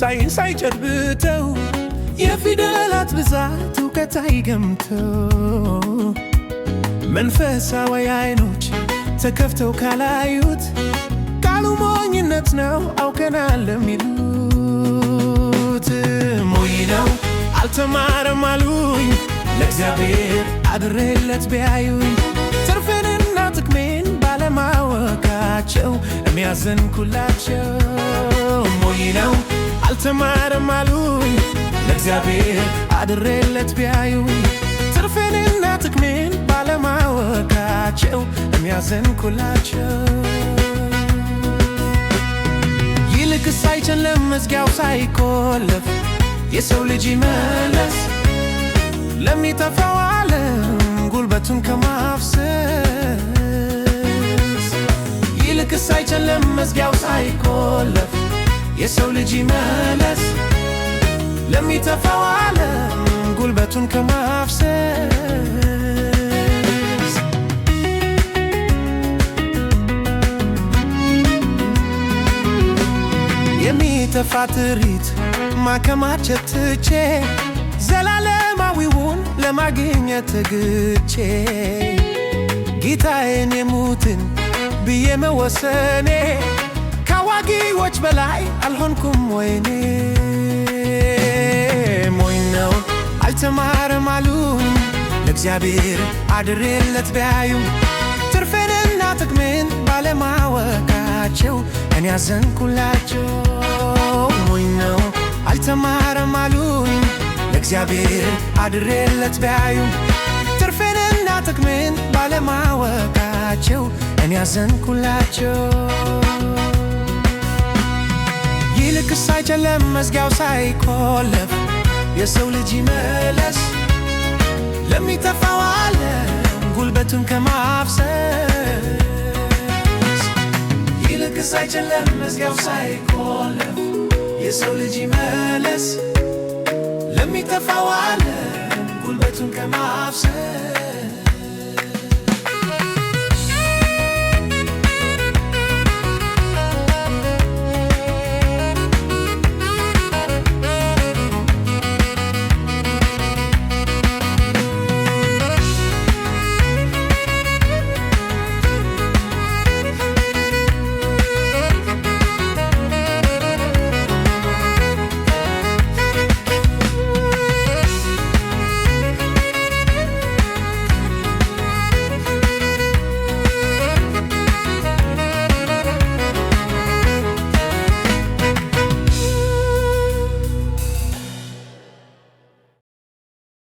ሳይንስ አይጨብጠው የፊደላት ብዛት እውቀት አይገምተው መንፈሳዊ አይኖች ተከፍተው ካላዩት ቃሉ ሞኝነት ነው አውቀናል ለሚሉት ሞኝ ነው አልተማረም አሉኝ ለእግዚአብሔር አድሬለት ቢያዩኝ ትርፌንና ጥቅሜን ባለማወቃቸው የሚያዘንኩላቸው ሞኝ ነው አልተማረም አሉኝ ለእግዚአብሔር አድሬለት ቢያዩኝ ትርፌንና ጥቅሜን ባለማወቃቸው የሚያዘንኩላቸው ይልቅስ አይጨልም መዝጊያው ሳይቆለፍ የሰው ልጅ ይመለስ ለሚጠፋው ዓለም ጉልበቱን ከማፍሰስ ይልቅስ አይጨልም መዝጊያው ሳይቆለፍ የሰው ልጅ ይመለስ ለሚጠፋው ዓለም ጉልበቱን ከማፍሰስ የሚጠፋ ጥሪት ማከማቸት ትቼ ዘላለማዊውን ለማግኘት ትግቼ ጌታዬን የሙትን ብዬ መወሰኔ ካዋቂዎች በላይ አልሆንኩም ወይኔ ሞኝ ነው አልተማረም አሉኝ ለእግዚአብሔር አድሬለት ቢያዩ ትርፌንና ጥቅሜን ባለማወቃቸው እኔ ያዘንኩላቸው ሞኝ ነው አልተማረም አሉኝ ለእግዚአብሔር አድሬለት ቢያዩ ትርፌንና ጥቅሜን ባለማወቃቸው እኔ ያዘንኩላቸው ይልቅስ አይጨልም መዝጊያው ሳይቆለፍ የሰው ልጅ ይመለስ ለሚጠፋው ዓለም ጉልበቱን ከማፍሰስ ይልቅስ አይጨልም መዝጊያው ሳይቆለፍ የሰው ልጅ ይመለስ ለሚጠፋው ዓለም ጉልበቱን ከማፍሰስ